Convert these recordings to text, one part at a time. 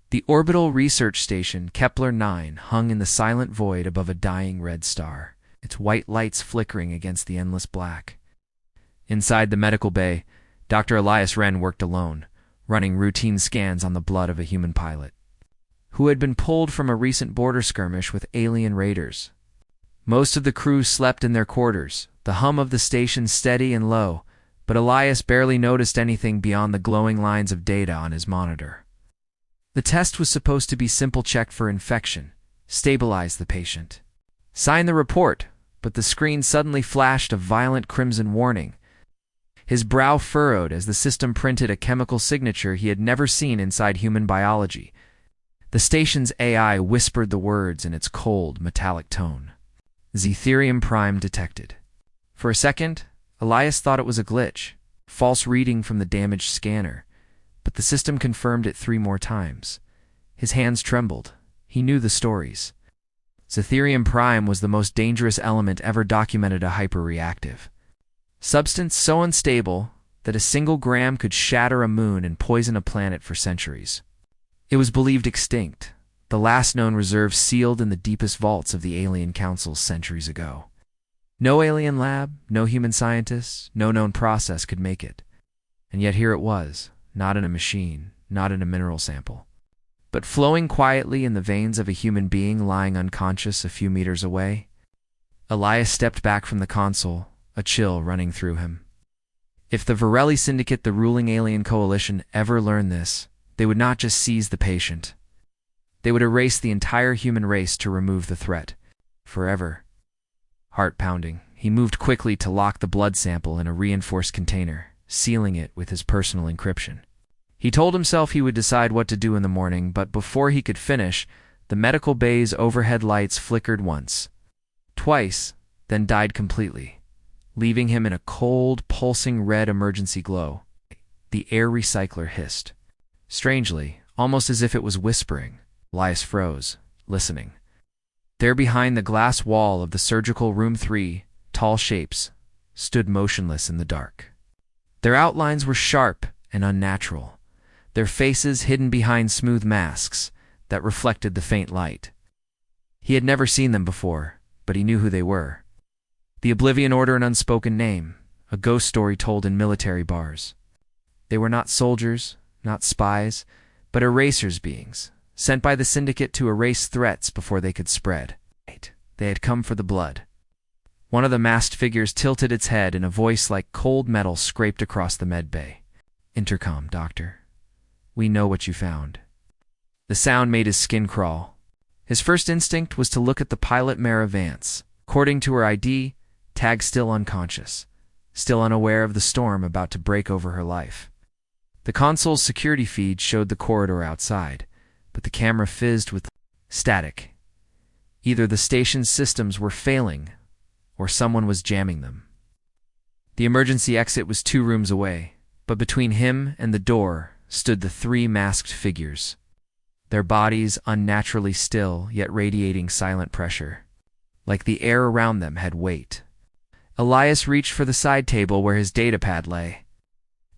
The orbital research station Kepler-9 hung in the silent void above a dying red star, its white lights flickering against the endless black. Inside the medical bay, Dr. Elias Wren worked alone, running routine scans on the blood of a human pilot, who had been pulled from a recent border skirmish with alien raiders. Most of the crew slept in their quarters, the hum of the station steady and low, but Elias barely noticed anything beyond the glowing lines of data on his monitor. The test was supposed to be simple: check for infection, stabilize the patient, sign the report, but the screen suddenly flashed a violent crimson warning. His brow furrowed as the system printed a chemical signature he had never seen inside human biology. The station's AI whispered the words in its cold, metallic tone. Zetherium Prime detected. For a second, Elias thought it was a glitch, false reading from the damaged scanner, but the system confirmed it 3 more times. His hands trembled. He knew the stories. Zetherium Prime was the most dangerous element ever documented, a hyperreactive substance so unstable that a single gram could shatter a moon and poison a planet for centuries. It was believed extinct, the last known reserve sealed in the deepest vaults of the Alien Councils centuries ago. No alien lab, no human scientists, no known process could make it. And yet here it was, not in a machine, not in a mineral sample, but flowing quietly in the veins of a human being lying unconscious a few meters away. Elias stepped back from the console, a chill running through him. If the Varelli Syndicate, the ruling alien coalition, ever learned this, they would not just seize the patient. They would erase the entire human race to remove the threat. Forever. Heart pounding, he moved quickly to lock the blood sample in a reinforced container, sealing it with his personal encryption. He told himself he would decide what to do in the morning, but before he could finish, the medical bay's overhead lights flickered once, twice, then died completely, leaving him in a cold, pulsing red emergency glow. The air recycler hissed. Strangely, almost as if it was whispering. Elias froze, listening. There behind the glass wall of the surgical room 3, tall shapes stood motionless in the dark. Their outlines were sharp and unnatural, their faces hidden behind smooth masks that reflected the faint light. He had never seen them before, but he knew who they were. The Oblivion Order, an unspoken name, a ghost story told in military bars. They were not soldiers, not spies, but erasers, beings, sent by the Syndicate to erase threats before they could spread. They had come for the blood. One of the masked figures tilted its head, and a voice like cold metal scraped across the med bay. "Intercom, Doctor. We know what you found." The sound made his skin crawl. His first instinct was to look at the pilot, Mara Vance. According to her ID, tagged still unconscious, still unaware of the storm about to break over her life. The console's security feed showed the corridor outside, but the camera fizzed with static. Either the station's systems were failing, or someone was jamming them. The emergency exit was 2 rooms away, but between him and the door stood the 3 masked figures, their bodies unnaturally still, yet radiating silent pressure, like the air around them had weight. Elias reached for the side table where his datapad lay,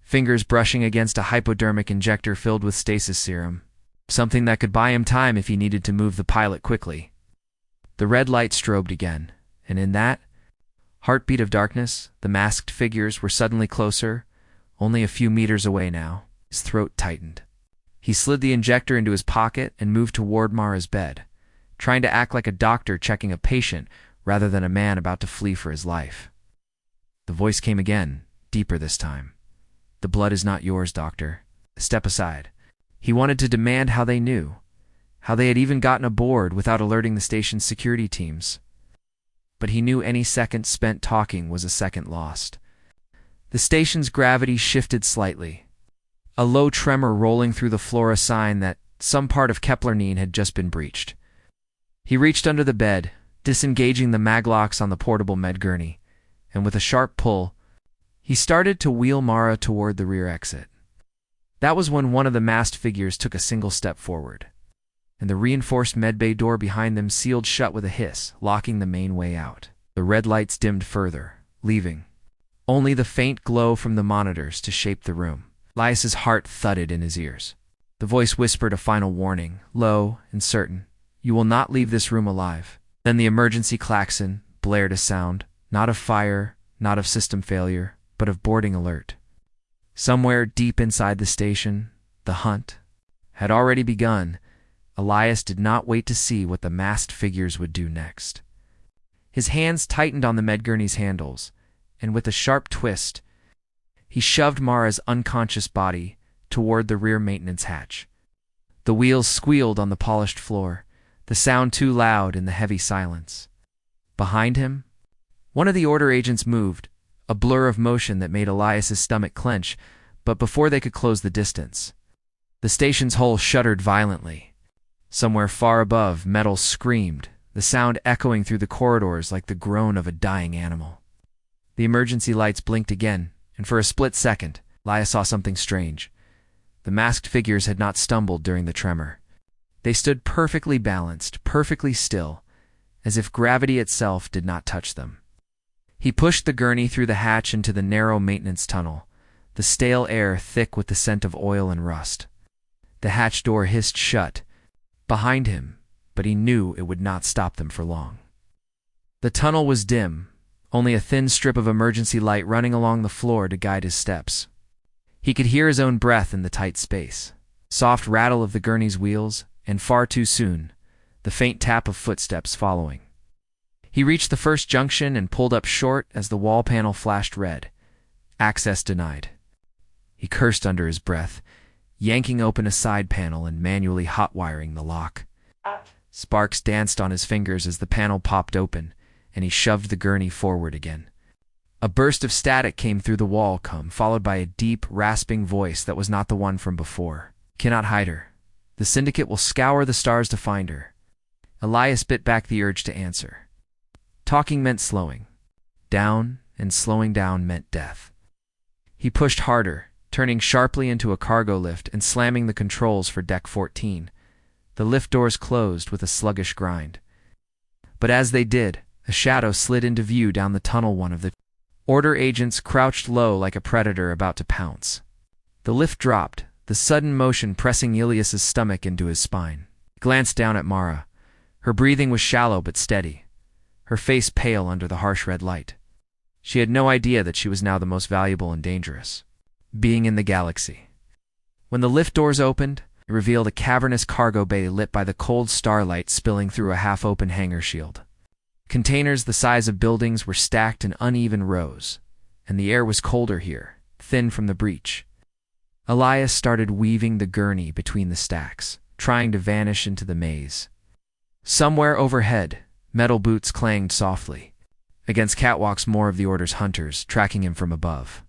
fingers brushing against a hypodermic injector filled with stasis serum, something that could buy him time if he needed to move the pilot quickly. The red light strobed again, and in that heartbeat of darkness, the masked figures were suddenly closer, only a few meters away now. His throat tightened. He slid the injector into his pocket and moved toward Mara's bed, trying to act like a doctor checking a patient rather than a man about to flee for his life. The voice came again, deeper this time. "The blood is not yours, Doctor. Step aside." He wanted to demand how they knew, how they had even gotten aboard without alerting the station's security teams. But he knew any second spent talking was a second lost. The station's gravity shifted slightly, a low tremor rolling through the floor, a sign that some part of Kepler-9 had just been breached. He reached under the bed, disengaging the maglocks on the portable med gurney, and with a sharp pull, he started to wheel Mara toward the rear exit. That was when one of the masked figures took a single step forward, and the reinforced medbay door behind them sealed shut with a hiss, locking the main way out. The red lights dimmed further, leaving only the faint glow from the monitors to shape the room. Elias's heart thudded in his ears. The voice whispered a final warning, low and certain. "You will not leave this room alive." Then the emergency klaxon blared a sound, not of fire, not of system failure, but of boarding alert. Somewhere deep inside the station, the hunt had already begun. Elias did not wait to see what the masked figures would do next. His hands tightened on the Medgurney's handles, and with a sharp twist, he shoved Mara's unconscious body toward the rear maintenance hatch. The wheels squealed on the polished floor, the sound too loud in the heavy silence. Behind him, one of the order agents moved, a blur of motion that made Elias's stomach clench, but before they could close the distance, the station's hull shuddered violently. Somewhere far above, metal screamed, the sound echoing through the corridors like the groan of a dying animal. The emergency lights blinked again, and for a split second, Elias saw something strange. The masked figures had not stumbled during the tremor. They stood perfectly balanced, perfectly still, as if gravity itself did not touch them. He pushed the gurney through the hatch into the narrow maintenance tunnel, the stale air thick with the scent of oil and rust. The hatch door hissed shut behind him, but he knew it would not stop them for long. The tunnel was dim, only a thin strip of emergency light running along the floor to guide his steps. He could hear his own breath in the tight space, soft rattle of the gurney's wheels, and far too soon, the faint tap of footsteps following. He reached the first junction and pulled up short as the wall panel flashed red. Access denied. He cursed under his breath, yanking open a side panel and manually hot-wiring the lock. Sparks danced on his fingers as the panel popped open, and he shoved the gurney forward again. A burst of static came through the wall followed by a deep, rasping voice that was not the one from before. "Cannot hide her. The syndicate will scour the stars to find her." Elias bit back the urge to answer. Talking meant slowing down, and slowing down meant death. He pushed harder, turning sharply into a cargo lift and slamming the controls for Deck 14. The lift doors closed with a sluggish grind. But as they did, a shadow slid into view down the tunnel. One of the order agents crouched low like a predator about to pounce. The lift dropped, the sudden motion pressing Ilias's stomach into his spine. He glanced down at Mara. Her breathing was shallow but steady, her face pale under the harsh red light. She had no idea that she was now the most valuable and dangerous being in the galaxy. When the lift doors opened, it revealed a cavernous cargo bay lit by the cold starlight spilling through a half-open hangar shield. Containers the size of buildings were stacked in uneven rows, and the air was colder here, thin from the breach. Elias started weaving the gurney between the stacks, trying to vanish into the maze. Somewhere overhead, metal boots clanged softly. Against catwalks, more of the Order's hunters, tracking him from above.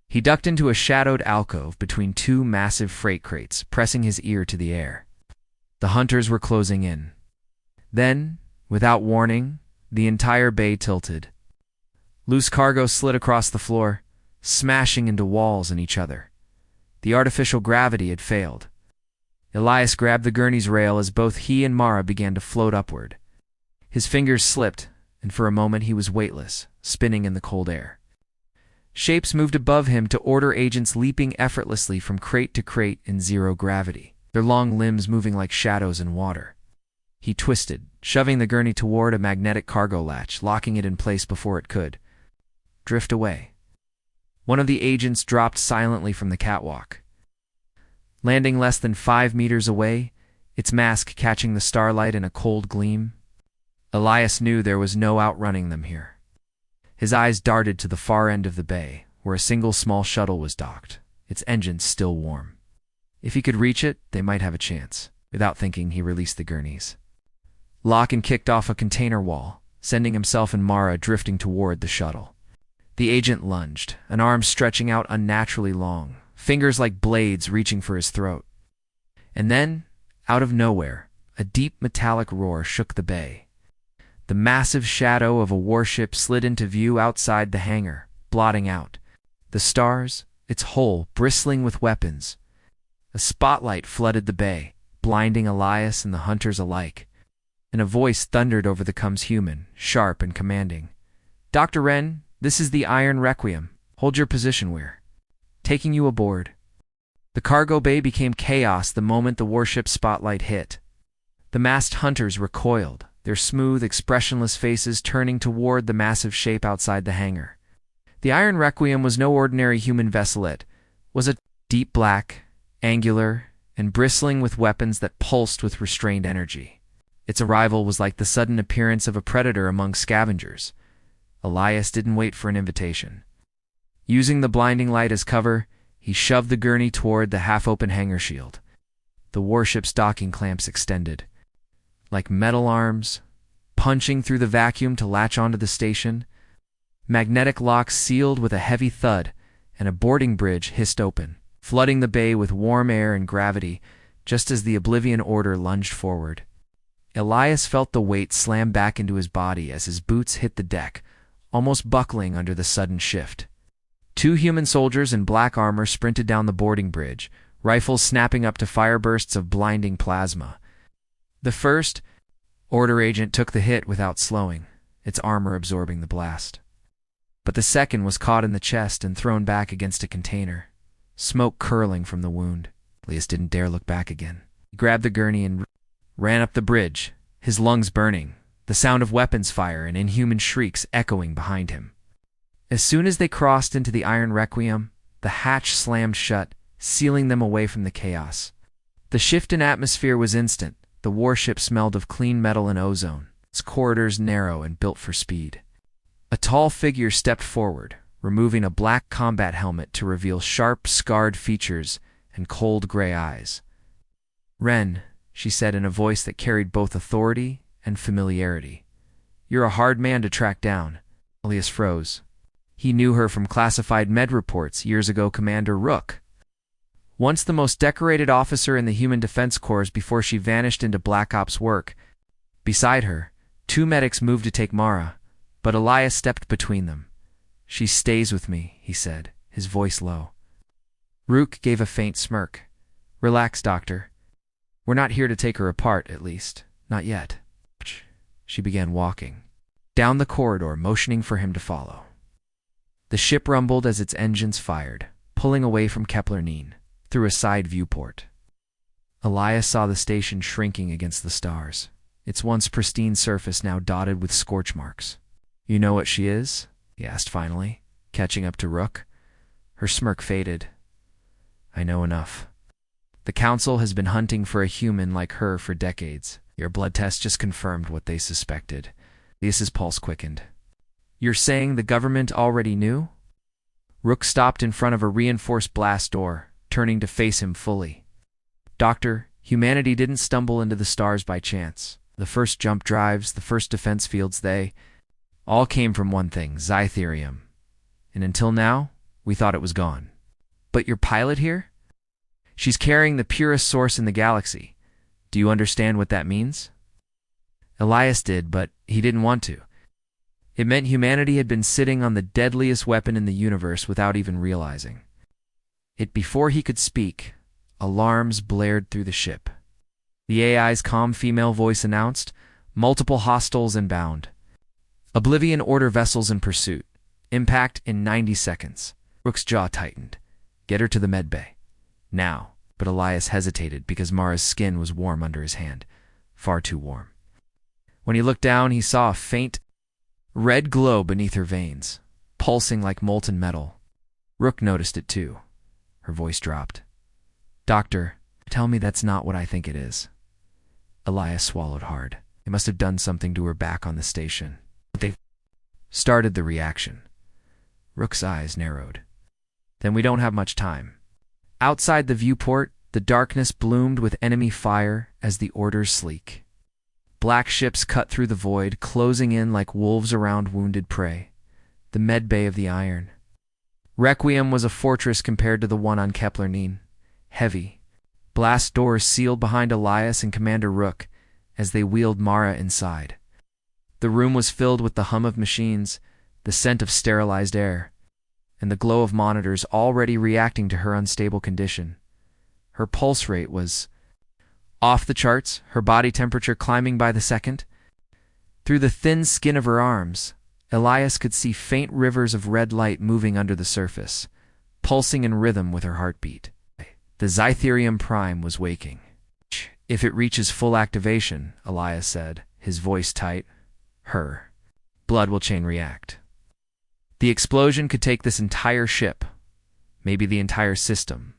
He ducked into a shadowed alcove between two massive freight crates, pressing his ear to the air. The hunters were closing in. Then, without warning, the entire bay tilted. Loose cargo slid across the floor, smashing into walls and each other. The artificial gravity had failed. Elias grabbed the gurney's rail as both he and Mara began to float upward. His fingers slipped, and for a moment he was weightless, spinning in the cold air. Shapes moved above him to order agents leaping effortlessly from crate to crate in zero gravity, their long limbs moving like shadows in water. He twisted, shoving the gurney toward a magnetic cargo latch, locking it in place before it could drift away. One of the agents dropped silently from the catwalk. Landing less than 5 meters away, its mask catching the starlight in a cold gleam, Elias knew there was no outrunning them here. His eyes darted to the far end of the bay, where a single small shuttle was docked, its engines still warm. If he could reach it, they might have a chance. Without thinking, he released the gurneys. Lock and kicked off a container wall, sending himself and Mara drifting toward the shuttle. The agent lunged, an arm stretching out unnaturally long, fingers like blades reaching for his throat. And then, out of nowhere, a deep metallic roar shook the bay. The massive shadow of a warship slid into view outside the hangar, blotting out the stars, its hull bristling with weapons. A spotlight flooded the bay, blinding Elias and the hunters alike, and a voice thundered over the human, sharp and commanding. "Dr. Wren, this is the Iron Requiem. Hold your position. We're taking you aboard." The cargo bay became chaos the moment the warship's spotlight hit. The masked hunters recoiled, their smooth, expressionless faces turning toward the massive shape outside the hangar. The Iron Requiem was no ordinary human vessel. It was a deep black, angular, and bristling with weapons that pulsed with restrained energy. Its arrival was like the sudden appearance of a predator among scavengers. Elias didn't wait for an invitation. Using the blinding light as cover, he shoved the gurney toward the half-open hangar shield. The warship's docking clamps extended, like metal arms, punching through the vacuum to latch onto the station. Magnetic locks sealed with a heavy thud, and a boarding bridge hissed open, flooding the bay with warm air and gravity just as the Oblivion Order lunged forward. Elias felt the weight slam back into his body as his boots hit the deck, almost buckling under the sudden shift. Two human soldiers in black armor sprinted down the boarding bridge, rifles snapping up to fire bursts of blinding plasma. The first Order agent took the hit without slowing, its armor absorbing the blast. But the second was caught in the chest and thrown back against a container, smoke curling from the wound. Elias didn't dare look back again. He grabbed the gurney and ran up the bridge, his lungs burning, the sound of weapons fire and inhuman shrieks echoing behind him. As soon as they crossed into the Iron Requiem, the hatch slammed shut, sealing them away from the chaos. The shift in atmosphere was instant. The warship smelled of clean metal and ozone, its corridors narrow and built for speed. A tall figure stepped forward, removing a black combat helmet to reveal sharp, scarred features and cold gray eyes. "Ren," she said in a voice that carried both authority and familiarity. "You're a hard man to track down." Elias froze. He knew her from classified med reports years ago. Commander Rook. Once the most decorated officer in the Human Defense Corps before she vanished into Black Ops work. Beside her, two medics moved to take Mara, but Elias stepped between them. "She stays with me," he said, his voice low. Rook gave a faint smirk. "Relax, Doctor. We're not here to take her apart, at least. Not yet." She began walking down the corridor, motioning for him to follow. The ship rumbled as its engines fired, pulling away from Kepler-9, through a side viewport. Elias saw the station shrinking against the stars, its once pristine surface now dotted with scorch marks. "You know what she is?" he asked finally, catching up to Rook. Her smirk faded. "I know enough. The Council has been hunting for a human like her for decades. Your blood test just confirmed what they suspected." Elias's pulse quickened. "You're saying the government already knew?" Rook stopped in front of a reinforced blast door, turning to face him fully. "Doctor, humanity didn't stumble into the stars by chance. The first jump drives, the first defense fields, they all came from one thing, Xytherium. And until now, we thought it was gone. But your pilot here? She's carrying the purest source in the galaxy. Do you understand what that means?" Elias did, but he didn't want to. It meant humanity had been sitting on the deadliest weapon in the universe without even realizing it. Before he could speak, alarms blared through the ship. The AI's calm female voice announced, "Multiple hostiles inbound. Oblivion Order vessels in pursuit. Impact in 90 seconds. Rook's jaw tightened. "Get her to the medbay. Now." But Elias hesitated because Mara's skin was warm under his hand. Far too warm. When he looked down, he saw a faint red glow beneath her veins, pulsing like molten metal. Rook noticed it too. Her voice dropped. "Doctor, tell me that's not what I think it is." Elias swallowed hard. They must have done something to her back on the station. They started the reaction. Rook's eyes narrowed. "Then we don't have much time." Outside the viewport, the darkness bloomed with enemy fire as the Order's sleek. Black ships cut through the void, closing in like wolves around wounded prey. The medbay of the Iron Requiem was a fortress compared to the one on Kepler-9. Heavy. Blast doors sealed behind Elias and Commander Rook as they wheeled Mara inside. The room was filled with the hum of machines, the scent of sterilized air, and the glow of monitors already reacting to her unstable condition. Her pulse rate was off the charts, her body temperature climbing by the second. Through the thin skin of her arms, Elias could see faint rivers of red light moving under the surface, pulsing in rhythm with her heartbeat. The Zytherium Prime was waking. If it reaches full activation, Elias said, his voice tight, her blood will chain react. The explosion could take this entire ship, maybe the entire system.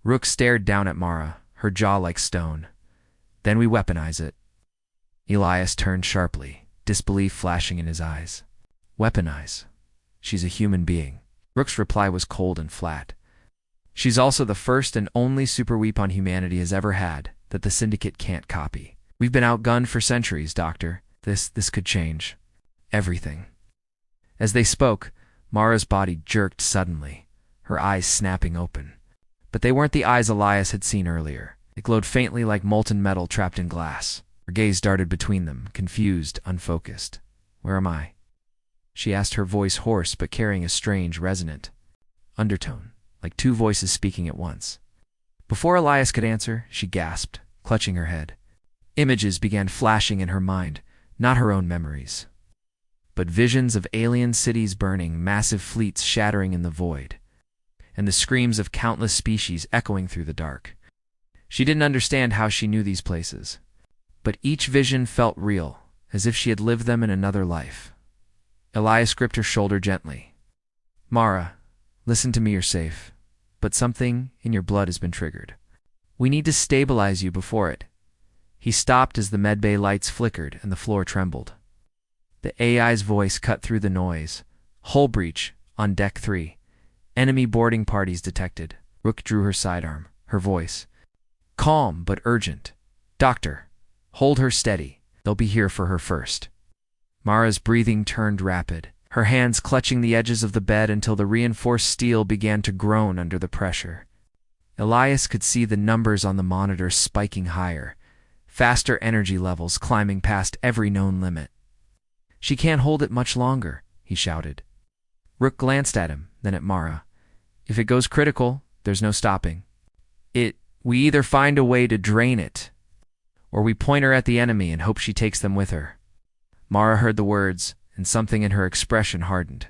Rook stared down at Mara, her jaw like stone. Then we weaponize it. Elias turned sharply, disbelief flashing in his eyes. Weaponize? She's a human being. Rook's reply was cold and flat. She's also the first and only superweapon humanity has ever had that the Syndicate can't copy. We've been outgunned for centuries, Doctor. This could change everything. As they spoke, Mara's body jerked suddenly, her eyes snapping open. But they weren't the eyes Elias had seen earlier. They glowed faintly like molten metal trapped in glass. Her gaze darted between them, confused, unfocused. Where am I? She asked, her voice hoarse but carrying a strange, resonant undertone, like two voices speaking at once. Before Elias could answer, she gasped, clutching her head. Images began flashing in her mind, not her own memories, but visions of alien cities burning, massive fleets shattering in the void, and the screams of countless species echoing through the dark. She didn't understand how she knew these places, but each vision felt real, as if she had lived them in another life. Elias gripped her shoulder gently. Mara, listen to me, you're safe, but something in your blood has been triggered. We need to stabilize you before it. He stopped as the medbay lights flickered and the floor trembled. The AI's voice cut through the noise. Hull breach on Deck 3. Enemy boarding parties detected. Rook drew her sidearm, her voice calm but urgent. Doctor, hold her steady. They'll be here for her first. Mara's breathing turned rapid, her hands clutching the edges of the bed until the reinforced steel began to groan under the pressure. Elias could see the numbers on the monitor spiking higher, faster energy levels climbing past every known limit. She can't hold it much longer, he shouted. Rook glanced at him, then at Mara. If it goes critical, there's no stopping. We either find a way to drain it, or we point her at the enemy and hope she takes them with her. Mara heard the words, and something in her expression hardened.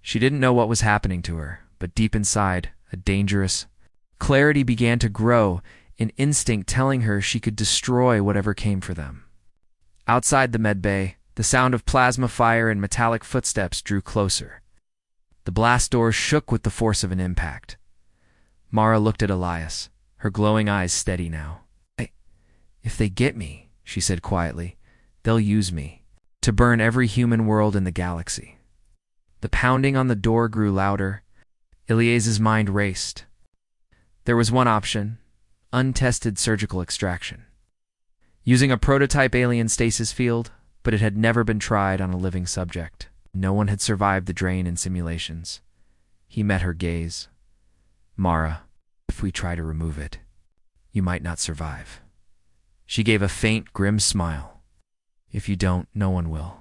She didn't know what was happening to her, but deep inside, a dangerous clarity began to grow, an instinct telling her she could destroy whatever came for them. Outside the medbay, the sound of plasma fire and metallic footsteps drew closer. The blast doors shook with the force of an impact. Mara looked at Elias, her glowing eyes steady now. If they get me, she said quietly, they'll use me to burn every human world in the galaxy. The pounding on the door grew louder. Elias's mind raced. There was one option, untested surgical extraction. Using a prototype alien stasis field, but it had never been tried on a living subject. No one had survived the drain in simulations. He met her gaze. Mara, if we try to remove it, you might not survive. She gave a faint, grim smile. If you don't, no one will.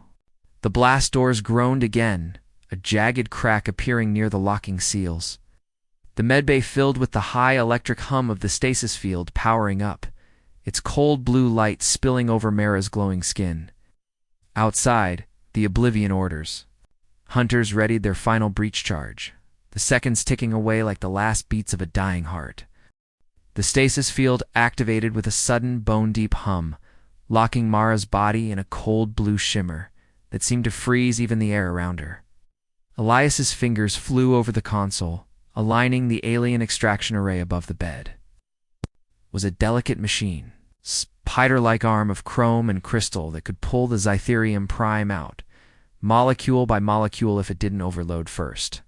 The blast doors groaned again, a jagged crack appearing near the locking seals. The medbay filled with the high electric hum of the stasis field powering up, its cold blue light spilling over Mara's glowing skin. Outside, the Oblivion orders. Hunters readied their final breach charge, the seconds ticking away like the last beats of a dying heart. The stasis field activated with a sudden bone-deep hum, locking Mara's body in a cold blue shimmer that seemed to freeze even the air around her. Elias's fingers flew over the console, aligning the alien extraction array above the bed. It was a delicate machine, spider-like arm of chrome and crystal that could pull the Zytherium Prime out, molecule by molecule if it didn't overload first.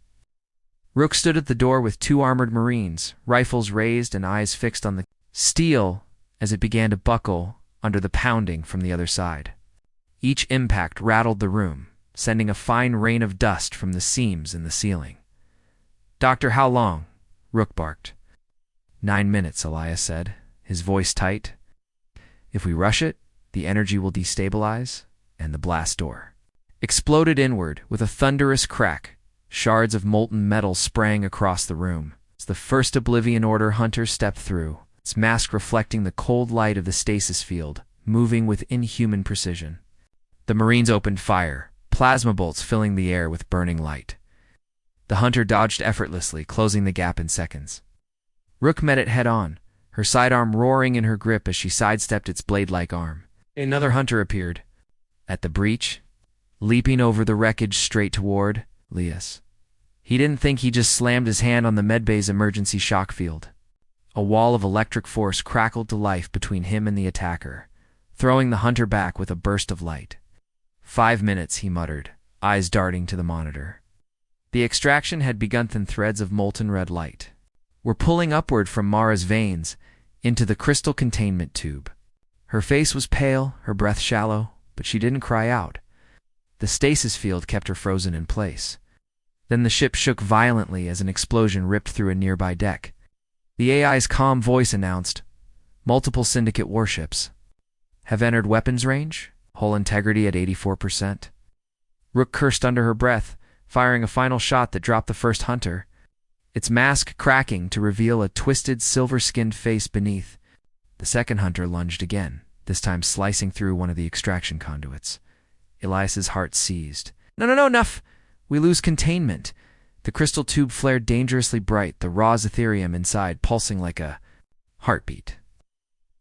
Rook stood at the door with two armored Marines, rifles raised and eyes fixed on the steel as it began to buckle under the pounding from the other side. Each impact rattled the room, sending a fine rain of dust from the seams in the ceiling. Doctor, how long? Rook barked. 9 minutes, Elias said, his voice tight. If we rush it, the energy will destabilize, and the blast door exploded inward with a thunderous crack. Shards of molten metal sprang across the room. As the first Oblivion Order hunter stepped through, its mask reflecting the cold light of the stasis field, moving with inhuman precision. The Marines opened fire, plasma bolts filling the air with burning light. The hunter dodged effortlessly, closing the gap in seconds. Rook met it head-on, her sidearm roaring in her grip as she sidestepped its blade-like arm. Another hunter appeared at the breach, leaping over the wreckage straight toward Elias. He didn't think he just slammed his hand on the medbay's emergency shock field. A wall of electric force crackled to life between him and the attacker, throwing the hunter back with a burst of light. 5 minutes, he muttered, eyes darting to the monitor. The extraction had begun thin threads of molten red light were pulling upward from Mara's veins into the crystal containment tube. Her face was pale, her breath shallow, but she didn't cry out. The stasis field kept her frozen in place. Then the ship shook violently as an explosion ripped through a nearby deck. The AI's calm voice announced, "Multiple Syndicate warships have entered weapons range, hull integrity at 84%. Rook cursed under her breath, firing a final shot that dropped the first hunter, its mask cracking to reveal a twisted, silver-skinned face beneath. The second hunter lunged again, this time slicing through one of the extraction conduits. Elias's heart seized. No, enough! We lose containment. The crystal tube flared dangerously bright, the raw Zetherium inside pulsing like a heartbeat.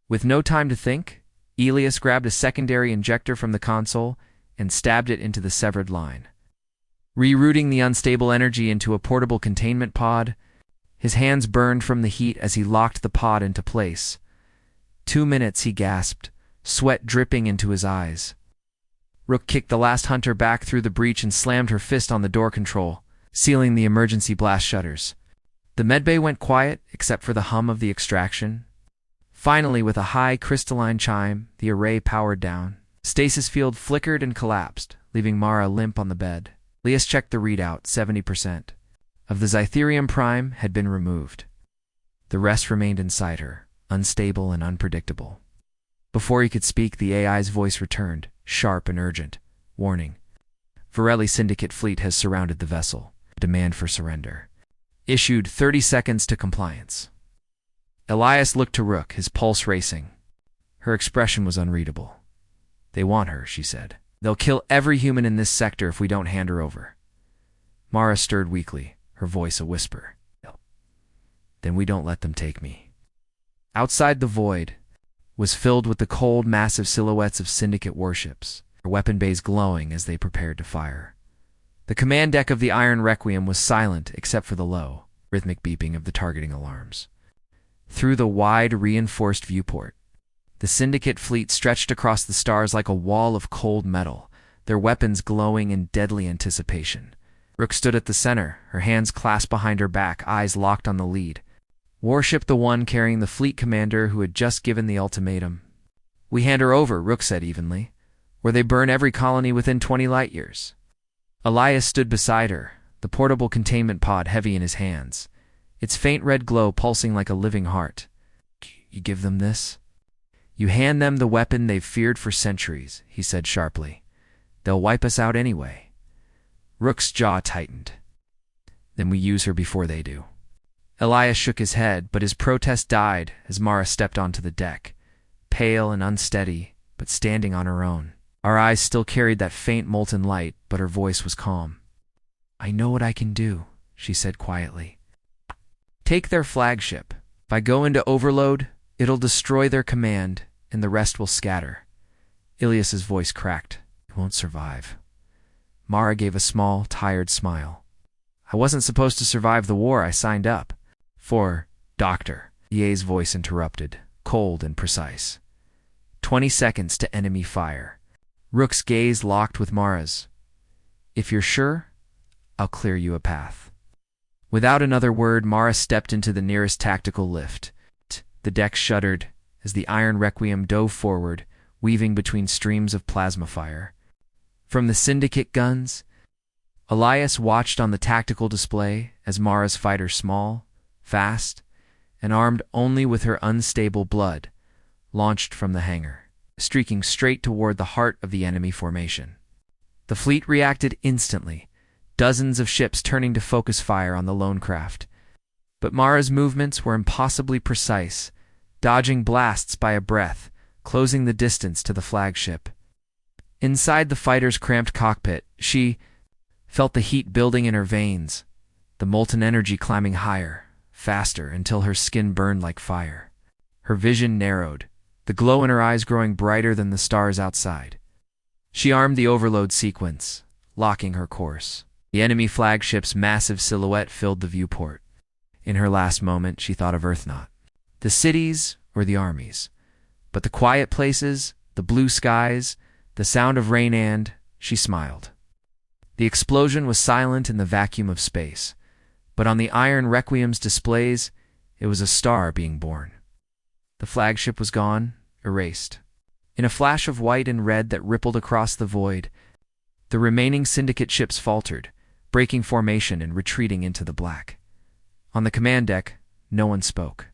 With no time to think, Elias grabbed a secondary injector from the console and stabbed it into the severed line. Rerouting the unstable energy into a portable containment pod, his hands burned from the heat as he locked the pod into place. 2 minutes, he gasped, sweat dripping into his eyes. Rook kicked the last hunter back through the breach and slammed her fist on the door control, sealing the emergency blast shutters. The medbay went quiet, except for the hum of the extraction. Finally, with a high, crystalline chime, the array powered down. Stasis field flickered and collapsed, leaving Mara limp on the bed. Elias checked the readout, 70%. Of the Zetherium Prime had been removed. The rest remained inside her, unstable and unpredictable. Before he could speak, the AI's voice returned, sharp and urgent. Warning. Varelli Syndicate fleet has surrounded the vessel. Demand for surrender. Issued 30 seconds to compliance. Elias looked to Rook, his pulse racing. Her expression was unreadable. They want her, she said. They'll kill every human in this sector if we don't hand her over. Mara stirred weakly, her voice a whisper. Then we don't let them take me. Outside the void was filled with the cold, massive silhouettes of Syndicate warships, their weapon bays glowing as they prepared to fire. The command deck of the Iron Requiem was silent except for the low, rhythmic beeping of the targeting alarms. Through the wide, reinforced viewport, the Syndicate fleet stretched across the stars like a wall of cold metal, their weapons glowing in deadly anticipation. Rook stood at the center, her hands clasped behind her back, eyes locked on the lead. Warship the one carrying the fleet commander who had just given the ultimatum. We hand her over, Rook said evenly, or they burn every colony within 20 light-years. Elias stood beside her, the portable containment pod heavy in his hands, its faint red glow pulsing like a living heart. You give them this? You hand them the weapon they've feared for centuries, he said sharply. They'll wipe us out anyway. Rook's jaw tightened. Then we use her before they do. Elias shook his head, but his protest died as Mara stepped onto the deck, pale and unsteady, but standing on her own. Our eyes still carried that faint molten light, but her voice was calm. I know what I can do, she said quietly. Take their flagship. If I go into overload, it'll destroy their command, and the rest will scatter. Ilias's voice cracked. You won't survive. Mara gave a small, tired smile. I wasn't supposed to survive the war I signed up for, Doctor. EA's voice interrupted, cold and precise. 20 seconds to enemy fire. Rook's gaze locked with Mara's. If you're sure, I'll clear you a path. Without another word, Mara stepped into the nearest tactical lift. The deck shuddered as the Iron Requiem dove forward, weaving between streams of plasma fire. From the Syndicate guns, Elias watched on the tactical display as Mara's fighter, small, fast, and armed only with her unstable blood, launched from the hangar, streaking straight toward the heart of the enemy formation. The fleet reacted instantly, dozens of ships turning to focus fire on the lone craft. But Mara's movements were impossibly precise, dodging blasts by a breath, closing the distance to the flagship. Inside the fighter's cramped cockpit, she felt the heat building in her veins, the molten energy climbing higher, faster, until her skin burned like fire. Her vision narrowed, the glow in her eyes growing brighter than the stars outside. She armed the overload sequence, locking her course. The enemy flagship's massive silhouette filled the viewport. In her last moment, she thought of Earth not the cities or the armies, but the quiet places, the blue skies, the sound of rain, and she smiled. The explosion was silent in the vacuum of space, but on the Iron Requiem's displays, it was a star being born. The flagship was gone, erased. In a flash of white and red that rippled across the void, the remaining Syndicate ships faltered, breaking formation and retreating into the black. On the command deck, no one spoke.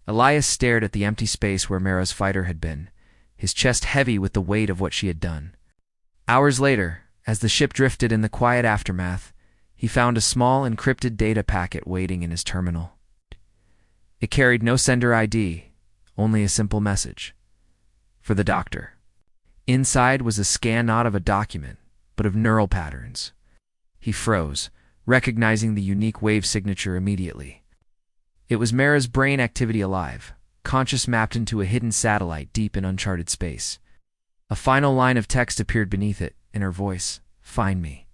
Elias stared at the empty space where Mara's fighter had been, his chest heavy with the weight of what she had done. Hours later, as the ship drifted in the quiet aftermath, he found a small encrypted data packet waiting in his terminal. It carried no sender ID, only a simple message. For the doctor. Inside was a scan not of a document, but of neural patterns. He froze, recognizing the unique wave signature immediately. It was Mara's brain activity alive, conscious mapped into a hidden satellite deep in uncharted space. A final line of text appeared beneath it, in her voice: "Find me."